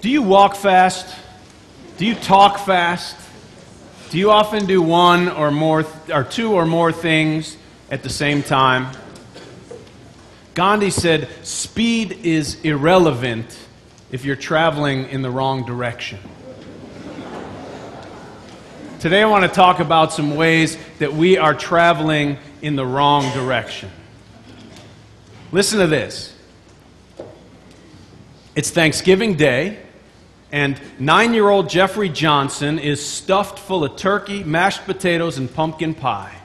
Do you walk fast? Do you talk fast? Do you often do one or more or two or more things at the same time? Gandhi said, "Speed is irrelevant if you're traveling in the wrong direction." Today I want to talk about some ways that we are traveling in the wrong direction. Listen to this. It's Thanksgiving Day, and 9-year-old Jeffrey Johnson is stuffed full of turkey, mashed potatoes, and pumpkin pie.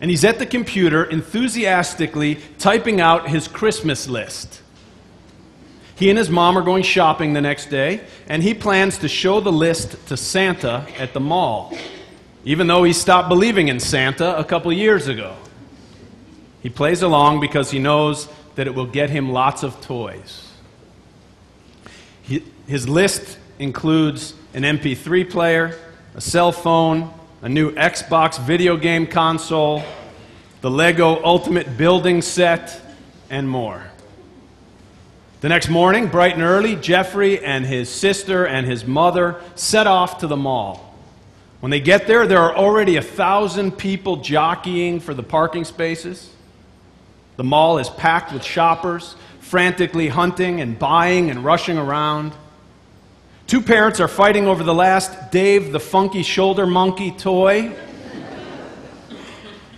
And he's at the computer enthusiastically typing out his Christmas list. He and his mom are going shopping the next day, and he plans to show the list to Santa at the mall, even though he stopped believing in Santa a couple years ago. He plays along because he knows that it will get him lots of toys. His list includes an MP3 player, a cell phone, a new Xbox video game console, the Lego Ultimate Building set, and more. The next morning, bright and early, Jeffrey and his sister and his mother set off to the mall. When they get there, there are already 1,000 people jockeying for the parking spaces. The mall is packed with shoppers, frantically hunting and buying and rushing around. Two parents are fighting over the last Dave the Funky Shoulder Monkey toy,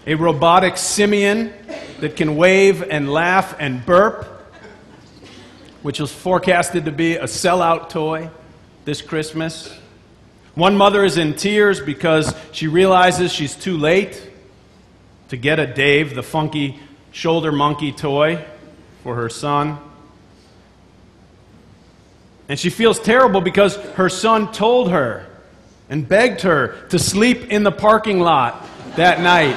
a robotic simian that can wave and laugh and burp, which was forecasted to be a sellout toy this Christmas. One mother is in tears because she realizes she's too late to get a Dave the Funky Shoulder Monkey toy for her son. And she feels terrible because her son told her and begged her to sleep in the parking lot that night.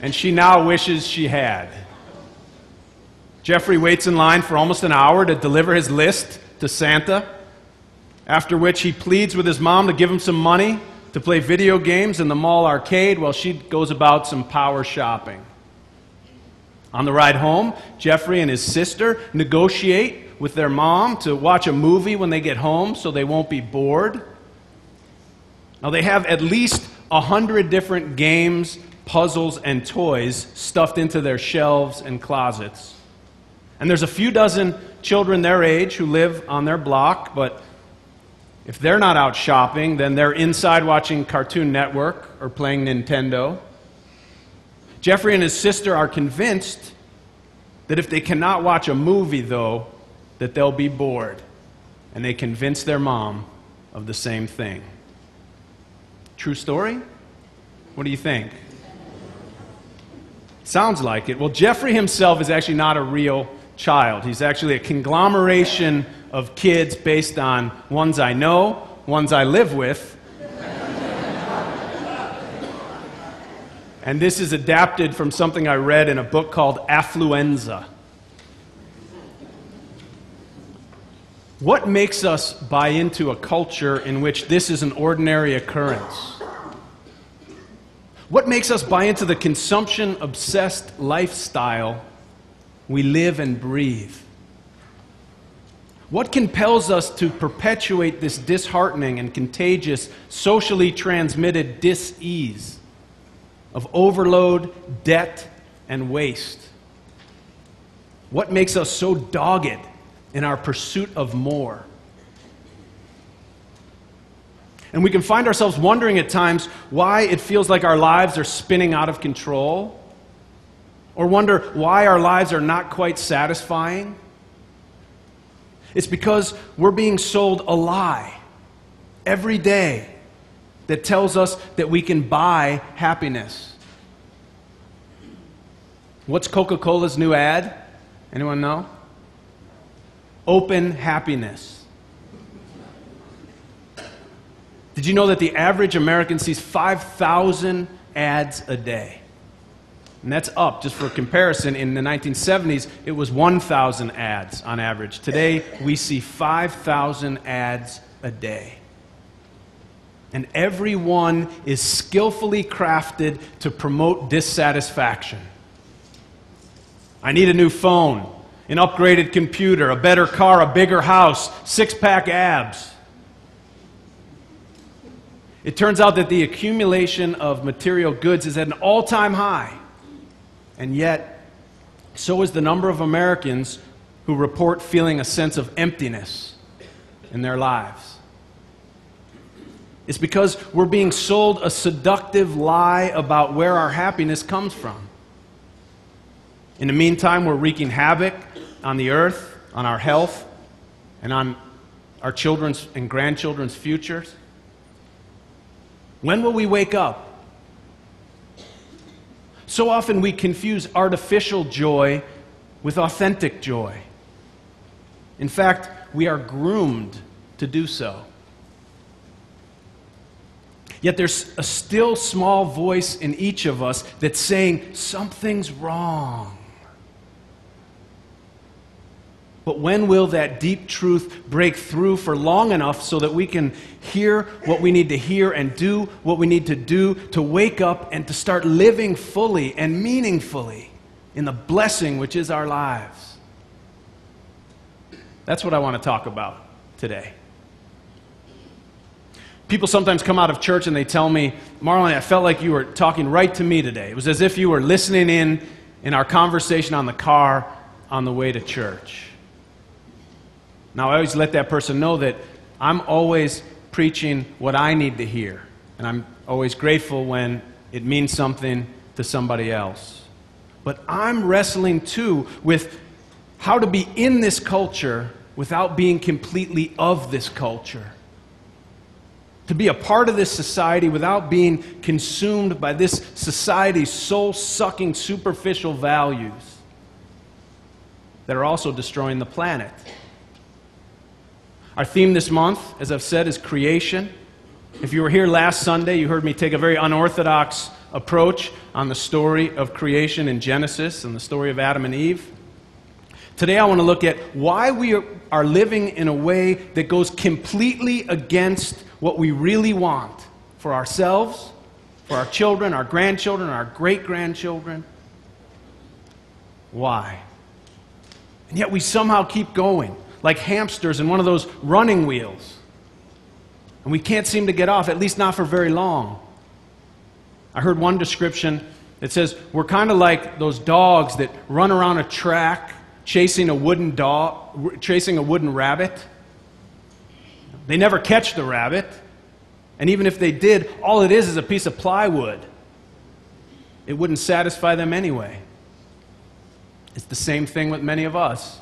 And she now wishes she had. Jeffrey waits in line for almost an hour to deliver his list to Santa, after which he pleads with his mom to give him some money to play video games in the mall arcade while she goes about some power shopping. On the ride home, Jeffrey and his sister negotiate with their mom to watch a movie when they get home so they won't be bored. Now, they have at least 100 different games, puzzles, and toys stuffed into their shelves and closets. And there's a few dozen children their age who live on their block, but if they're not out shopping, then they're inside watching Cartoon Network or playing Nintendo. Jeffrey and his sister are convinced that if they cannot watch a movie, though, that they'll be bored. And they convince their mom of the same thing. True story? What do you think? Sounds like it. Well, Jeffrey himself is actually not a real child. He's actually a conglomeration of kids based on ones I know, ones I live with. And this is adapted from something I read in a book called Affluenza. What makes us buy into a culture in which this is an ordinary occurrence? What makes us buy into the consumption-obsessed lifestyle we live and breathe? What compels us to perpetuate this disheartening and contagious, socially transmitted dis-ease of overload, debt, and waste? What makes us so dogged in our pursuit of more? And we can find ourselves wondering at times why it feels like our lives are spinning out of control, or wonder why our lives are not quite satisfying. It's because we're being sold a lie every day that tells us that we can buy happiness. What's Coca-Cola's new ad? Anyone know? Open happiness. Did you know that the average American sees 5,000 ads a day? And that's up, just for comparison. In the 1970s, it was 1,000 ads on average. Today, we see 5,000 ads a day. And every one is skillfully crafted to promote dissatisfaction. I need a new phone. an upgraded computer, a better car, a bigger house, six-pack abs. It turns out that the accumulation of material goods is at an all-time high. And yet, so is the number of Americans who report feeling a sense of emptiness in their lives. It's because we're being sold a seductive lie about where our happiness comes from. In the meantime, we're wreaking havoc on the earth, on our health, and on our children's and grandchildren's futures. When will we wake up? So often we confuse artificial joy with authentic joy. In fact, we are groomed to do so. Yet there's a still small voice in each of us that's saying, something's wrong. But when will that deep truth break through for long enough so that we can hear what we need to hear and do what we need to do to wake up and to start living fully and meaningfully in the blessing which is our lives? That's what I want to talk about today. People sometimes come out of church and they tell me, Marlin, I felt like you were talking right to me today. It was as if you were listening in our conversation on the car on the way to church. Now, I always let that person know that I'm always preaching what I need to hear. And I'm always grateful when it means something to somebody else. But I'm wrestling, too, with how to be in this culture without being completely of this culture. To be a part of this society without being consumed by this society's soul-sucking, superficial values that are also destroying the planet. Our theme this month, as I've said, is creation. If you were here last Sunday, you heard me take a very unorthodox approach on the story of creation in Genesis and the story of Adam and Eve. Today I want to look at why we are living in a way that goes completely against what we really want for ourselves, for our children, our grandchildren, our great-grandchildren. Why? And yet we somehow keep going, like hamsters in one of those running wheels. And we can't seem to get off, at least not for very long. I heard one description that says we're kind of like those dogs that run around a track chasing a wooden rabbit. They never catch the rabbit. And even if they did, all it is a piece of plywood. It wouldn't satisfy them anyway. It's the same thing with many of us.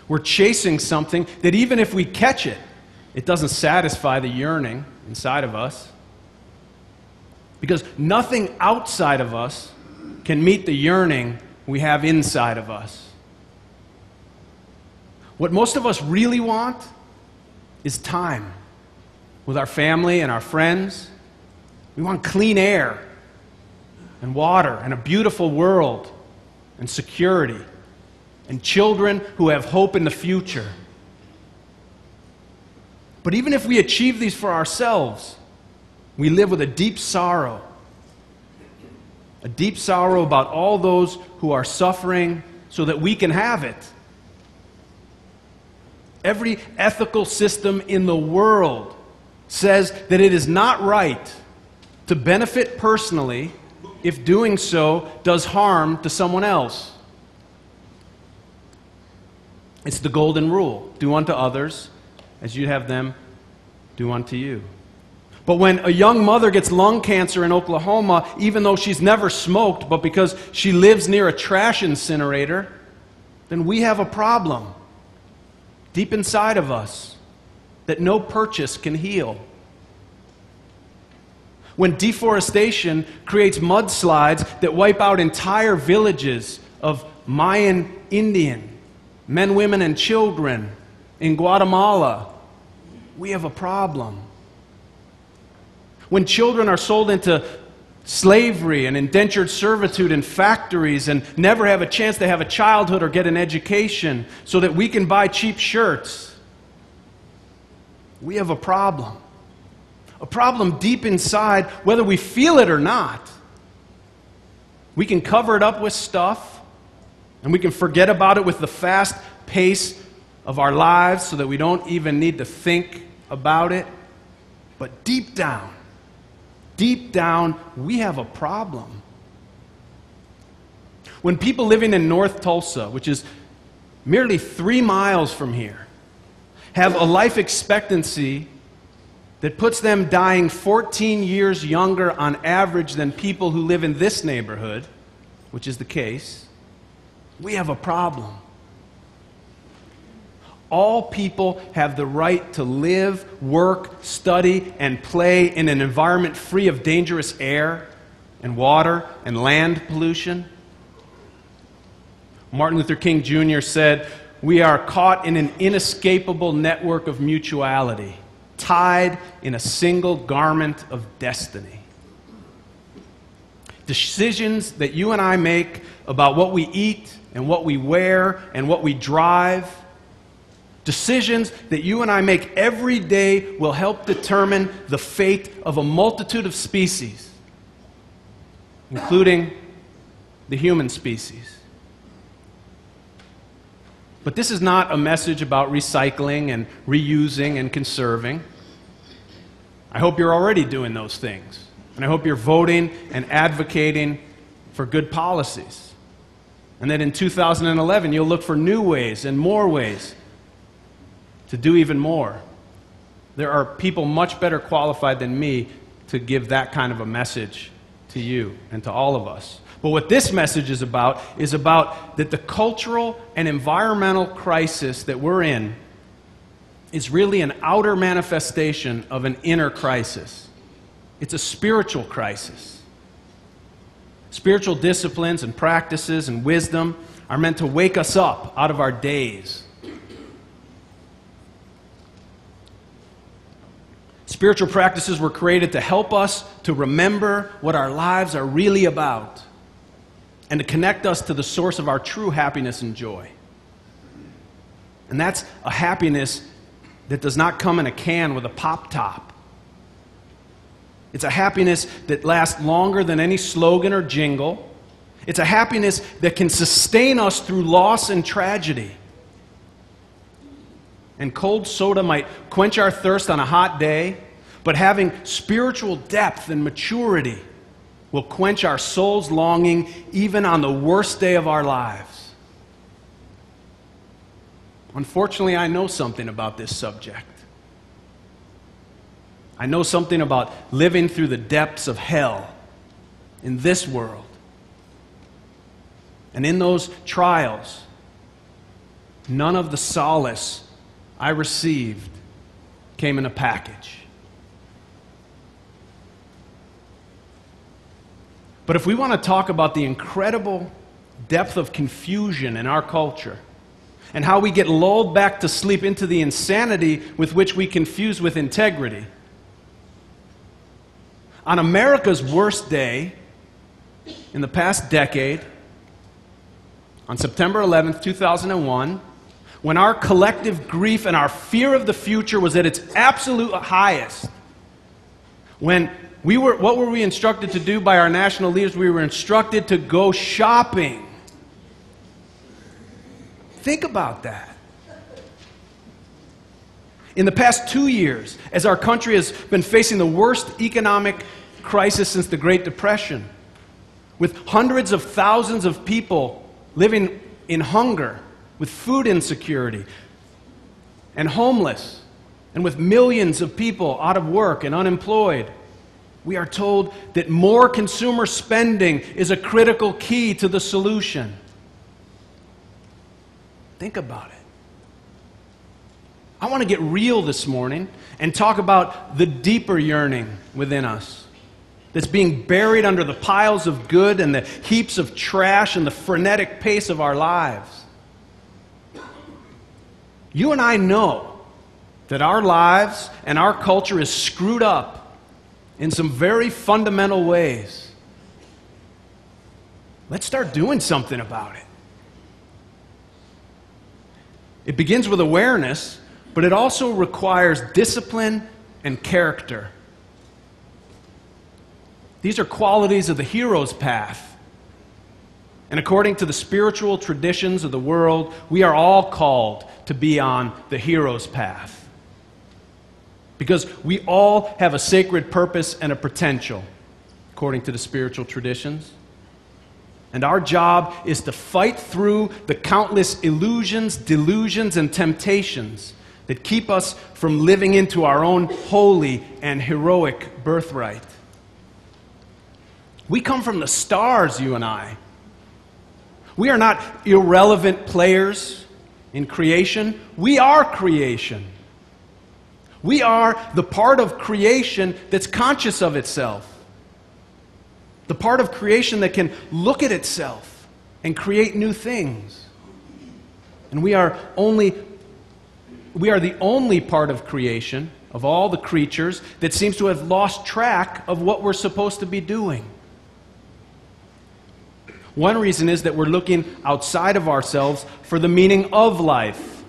We're chasing something that even if we catch it, it doesn't satisfy the yearning inside of us. Because nothing outside of us can meet the yearning we have inside of us. What most of us really want is time with our family and our friends. We want clean air and water and a beautiful world and security and children who have hope in the future. But even if we achieve these for ourselves, we live with a deep sorrow about all those who are suffering so that we can have it. Every ethical system in the world says that it is not right to benefit personally if doing so does harm to someone else. It's the golden rule. Do unto others as you'd have them do unto you. But when a young mother gets lung cancer in Oklahoma, even though she's never smoked, but because she lives near a trash incinerator, then we have a problem deep inside of us that no purchase can heal. When deforestation creates mudslides that wipe out entire villages of Mayan Indian men, women, and children in Guatemala, we have a problem. When children are sold into slavery and indentured servitude in factories and never have a chance to have a childhood or get an education so that we can buy cheap shirts, we have a problem. A problem deep inside, whether we feel it or not. We can cover it up with stuff, And we can forget about it with the fast pace of our lives so that we don't even need to think about it. But deep down, we have a problem. When people living in North Tulsa, which is merely 3 miles from here, have a life expectancy that puts them dying 14 years younger on average than people who live in this neighborhood, which is the case, we have a problem. All people have the right to live, work, study, and play in an environment free of dangerous air and water and land pollution. Martin Luther King Jr. said, "We are caught in an inescapable network of mutuality, tied in a single garment of destiny." Decisions that you and I make about what we eat and what we wear and what we drive, decisions that you and I make every day will help determine the fate of a multitude of species, including the human species. But this is not a message about recycling and reusing and conserving. I hope you're already doing those things. And I hope you're voting and advocating for good policies. And that in 2011 you'll look for new ways and more ways to do even more. There are people much better qualified than me to give that kind of a message to you and to all of us. But what this message is about that the cultural and environmental crisis that we're in is really an outer manifestation of an inner crisis. It's a spiritual crisis. Spiritual disciplines and practices and wisdom are meant to wake us up out of our daze. Spiritual practices were created to help us to remember what our lives are really about and to connect us to the source of our true happiness and joy. And that's a happiness that does not come in a can with a pop top. It's a happiness that lasts longer than any slogan or jingle. It's a happiness that can sustain us through loss and tragedy. And cold soda might quench our thirst on a hot day, but having spiritual depth and maturity will quench our soul's longing even on the worst day of our lives. Unfortunately, I know something about this subject. I know something about living through the depths of hell in this world. And in those trials, none of the solace I received came in a package. But if we want to talk about the incredible depth of confusion in our culture and how we get lulled back to sleep into the insanity with which we confuse with integrity, on America's worst day in the past decade, on September 11th, 2001, when our collective grief and our fear of the future was at its absolute highest, when what were we instructed to do by our national leaders? We were instructed to go shopping. Think about that. In the past 2 years, as our country has been facing the worst economic crisis since the Great Depression, with hundreds of thousands of people living in hunger, with food insecurity, and homeless, and with millions of people out of work and unemployed, we are told that more consumer spending is a critical key to the solution. Think about it. I want to get real this morning and talk about the deeper yearning within us that's being buried under the piles of good and the heaps of trash and the frenetic pace of our lives. You and I know that our lives and our culture is screwed up in some very fundamental ways. Let's start doing something about it. It begins with awareness, but it also requires discipline and character. These are qualities of the hero's path. And according to the spiritual traditions of the world, we are all called to be on the hero's path. Because we all have a sacred purpose and a potential, according to the spiritual traditions. And our job is to fight through the countless illusions, delusions, and temptations that keep us from living into our own holy and heroic birthright. We come from the stars, you and I. We are not irrelevant players in creation. We are creation. We are the part of creation that's conscious of itself. The part of creation that can look at itself and create new things. And we are the only part of creation, of all the creatures, that seems to have lost track of what we're supposed to be doing. One reason is that we're looking outside of ourselves for the meaning of life,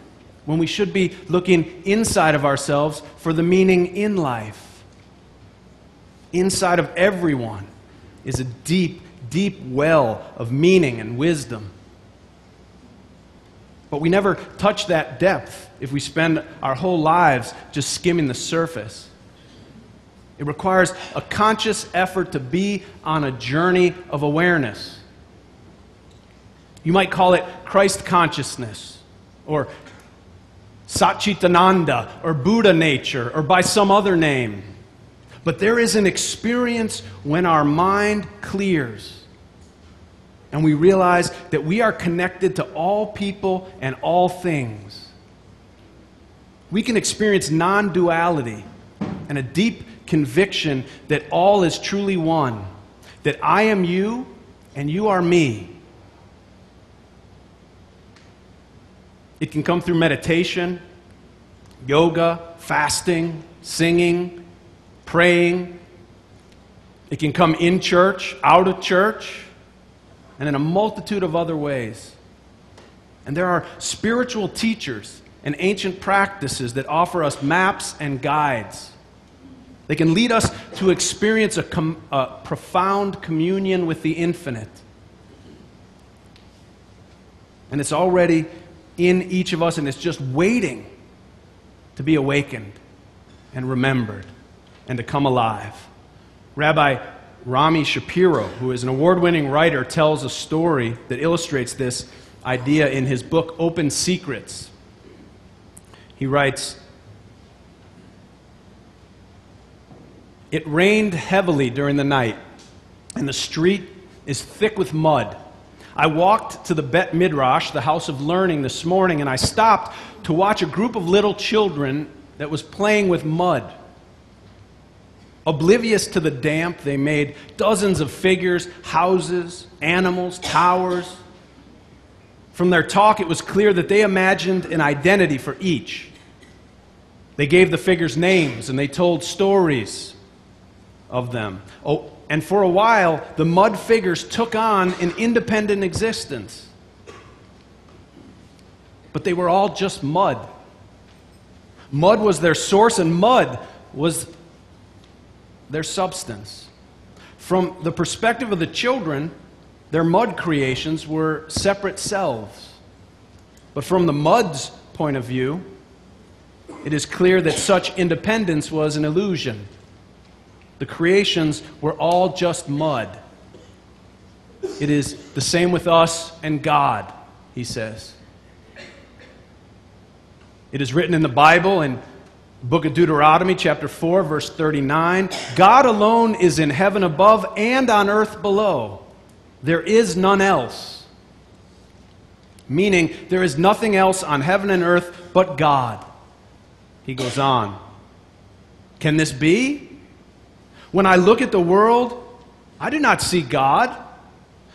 when we should be looking inside of ourselves for the meaning in life. Inside of everyone is a deep, deep well of meaning and wisdom. But we never touch that depth if we spend our whole lives just skimming the surface. It requires a conscious effort to be on a journey of awareness. You might call it Christ consciousness, or Satchitananda, or Buddha nature, or by some other name. But there is an experience when our mind clears and we realize that we are connected to all people and all things. We can experience non-duality and a deep conviction that all is truly one, that I am you and you are me. It can come through meditation, yoga, fasting, singing, praying. It can come in church, out of church, and in a multitude of other ways. And there are spiritual teachers and ancient practices that offer us maps and guides. They can lead us to experience a profound communion with the infinite. And it's already in each of us, and it's just waiting to be awakened and remembered and to come alive. Rabbi Rami Shapiro, who is an award-winning writer, tells a story that illustrates this idea in his book, Open Secrets. He writes, "It rained heavily during the night, and the street is thick with mud. I walked to the Bet Midrash, the house of learning, this morning, and I stopped to watch a group of little children that was playing with mud. Oblivious to the damp, they made dozens of figures, houses, animals, towers. From their talk, it was clear that they imagined an identity for each. They gave the figures names, and they told stories of them. Oh, and for a while, the mud figures took on an independent existence. But they were all just mud. Mud was their source, and mud was their substance. From the perspective of the children, their mud creations were separate selves. But from the mud's point of view, it is clear that such independence was an illusion. The creations were all just mud. It is the same with us and God," he says. It is written in the Bible, in the book of Deuteronomy, chapter 4, verse 39, "God alone is in heaven above and on earth below. There is none else." Meaning, there is nothing else on heaven and earth but God. He goes on. Can this be? When I look at the world, I do not see God.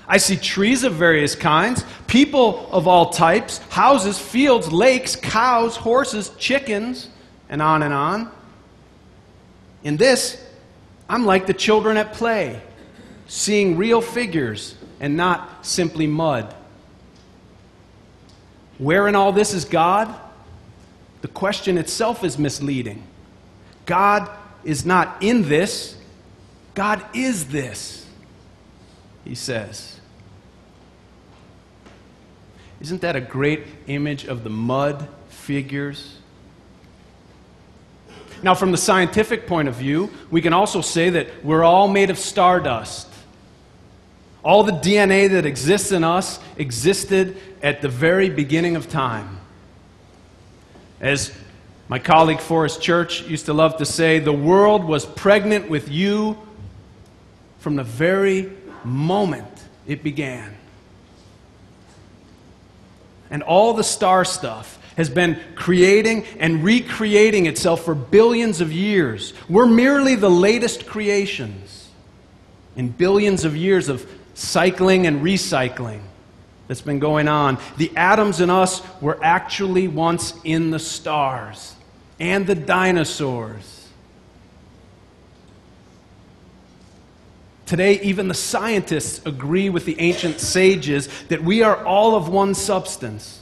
I see trees of various kinds, people of all types, houses, fields, lakes, cows, horses, chickens, and on and on. In this, I'm like the children at play, seeing real figures and not simply mud. Where in all this is God? The question itself is misleading. God is not in this. God is this, he says. Isn't that a great image of the mud figures? Now, from the scientific point of view, we can also say that we're all made of stardust. All the DNA that exists in us existed at the very beginning of time. As my colleague Forrest Church used to love to say, the world was pregnant with you from the very moment it began. And all the star stuff has been creating and recreating itself for billions of years. We're merely the latest creations in billions of years of cycling and recycling that's been going on. The atoms in us were actually once in the stars and the dinosaurs. Today, even the scientists agree with the ancient sages that we are all of one substance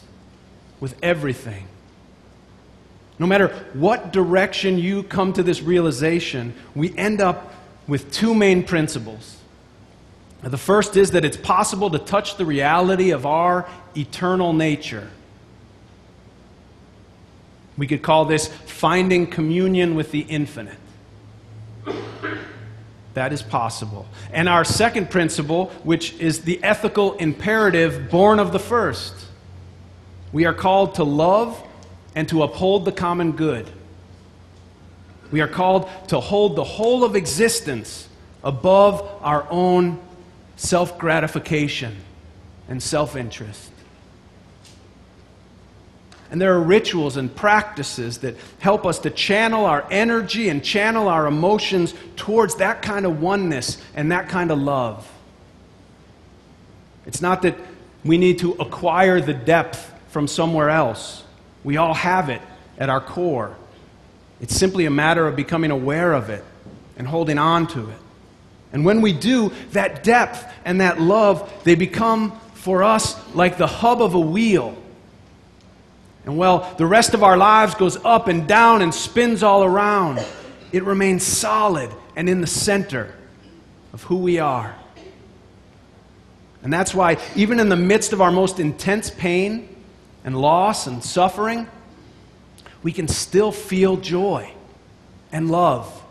with everything. No matter what direction you come to this realization, we end up with two main principles. The first is that it's possible to touch the reality of our eternal nature. We could call this finding communion with the infinite. That is possible. And our second principle, which is the ethical imperative born of the first. We are called to love and to uphold the common good. We are called to hold the whole of existence above our own self-gratification and self-interest. And there are rituals and practices that help us to channel our energy and channel our emotions towards that kind of oneness and that kind of love. It's not that we need to acquire the depth from somewhere else. We all have it at our core. It's simply a matter of becoming aware of it and holding on to it. And when we do, that depth and that love, they become for us like the hub of a wheel. And while the rest of our lives goes up and down and spins all around, it remains solid and in the center of who we are. And that's why, even in the midst of our most intense pain and loss and suffering, we can still feel joy and love.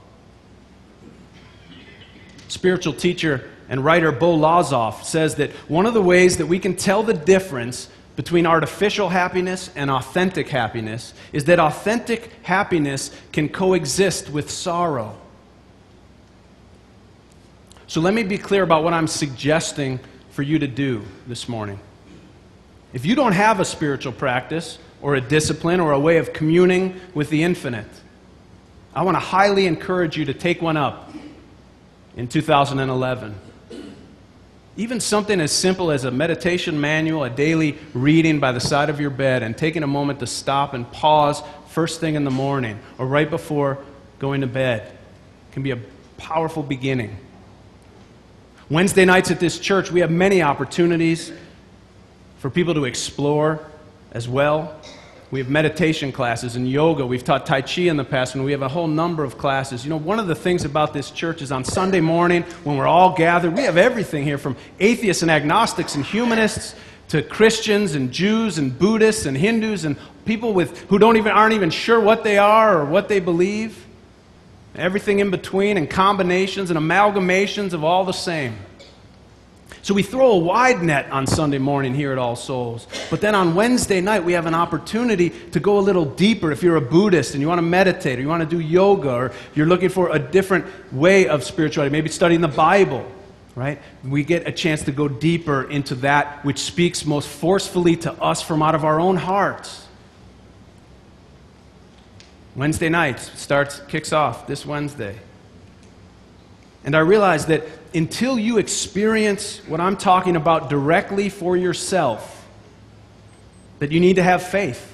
Spiritual teacher and writer Bo Lazoff says that one of the ways that we can tell the difference between artificial happiness and authentic happiness is that authentic happiness can coexist with sorrow. So let me be clear about what I'm suggesting for you to do this morning. If you don't have a spiritual practice or a discipline or a way of communing with the infinite, I want to highly encourage you to take one up in 2011. Even something as simple as a meditation manual, a daily reading by the side of your bed, and taking a moment to stop and pause first thing in the morning or right before going to bed can be a powerful beginning. Wednesday nights at this church, we have many opportunities for people to explore as well. We have meditation classes and yoga. We've taught Tai Chi in the past, and we have a whole number of classes. You know, one of the things about this church is on Sunday morning, when we're all gathered, we have everything here from atheists and agnostics and humanists to Christians and Jews and Buddhists and Hindus and people who aren't even sure what they are or what they believe. Everything in between, and combinations and amalgamations of all the same. So we throw a wide net on Sunday morning here at All Souls. But then on Wednesday night, we have an opportunity to go a little deeper. If you're a Buddhist and you want to meditate, or you want to do yoga, or you're looking for a different way of spirituality, maybe studying the Bible, right? We get a chance to go deeper into that which speaks most forcefully to us from out of our own hearts. Wednesday nights kicks off this Wednesday. And I realize that until you experience what I'm talking about directly for yourself, that you need to have faith.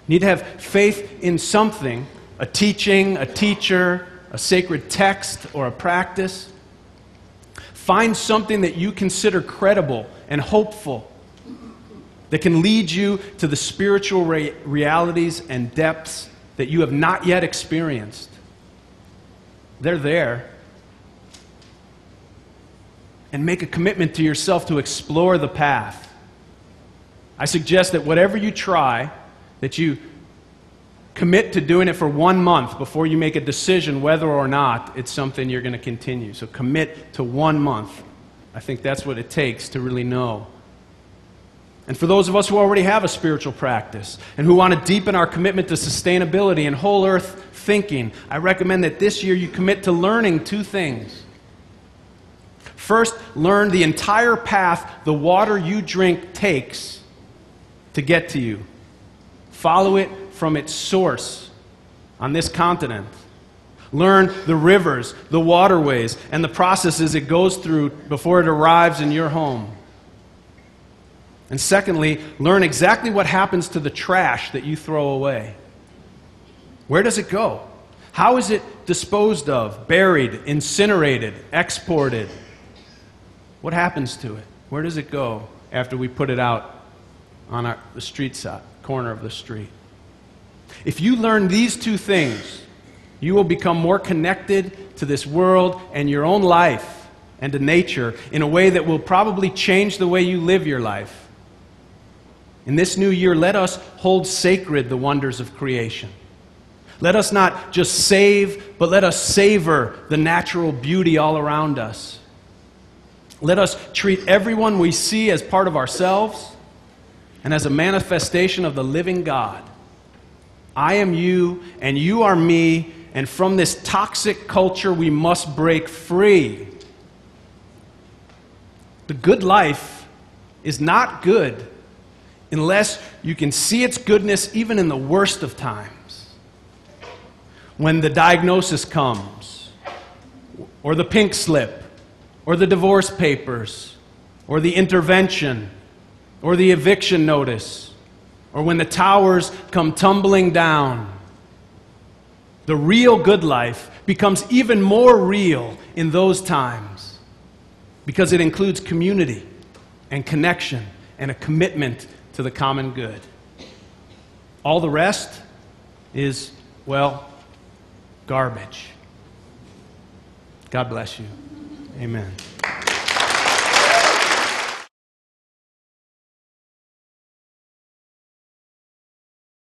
You need to have faith in something, a teaching, a teacher, a sacred text, or a practice. Find something that you consider credible and hopeful, that can lead you to the spiritual realities and depths that you have not yet experienced. They're there. And make a commitment to yourself to explore the path. I suggest that whatever you try, that you commit to doing it for 1 month before you make a decision whether or not it's something you're going to continue. So commit to 1 month. I think that's what it takes to really know. And for those of us who already have a spiritual practice and who want to deepen our commitment to sustainability and whole earth thinking, I recommend that this year you commit to learning 2 things. First, learn the entire path the water you drink takes to get to you. Follow it from its source on this continent. Learn the rivers, the waterways, and the processes it goes through before it arrives in your home. And secondly, learn exactly what happens to the trash that you throw away. Where does it go? How is it disposed of, buried, incinerated, exported? What happens to it? Where does it go after we put it out on the street side, corner of the street? If you learn these 2 things, you will become more connected to this world and your own life and to nature in a way that will probably change the way you live your life. In this new year, let us hold sacred the wonders of creation. Let us not just save, but let us savor the natural beauty all around us. Let us treat everyone we see as part of ourselves and as a manifestation of the living God. I am you, and you are me, and from this toxic culture we must break free. The good life is not good unless you can see its goodness even in the worst of times. When the diagnosis comes, or the pink slip, or the divorce papers, or the intervention, or the eviction notice, or when the towers come tumbling down. The real good life becomes even more real in those times because it includes community and connection and a commitment to the common good. All the rest is, well, garbage. God bless you. Amen.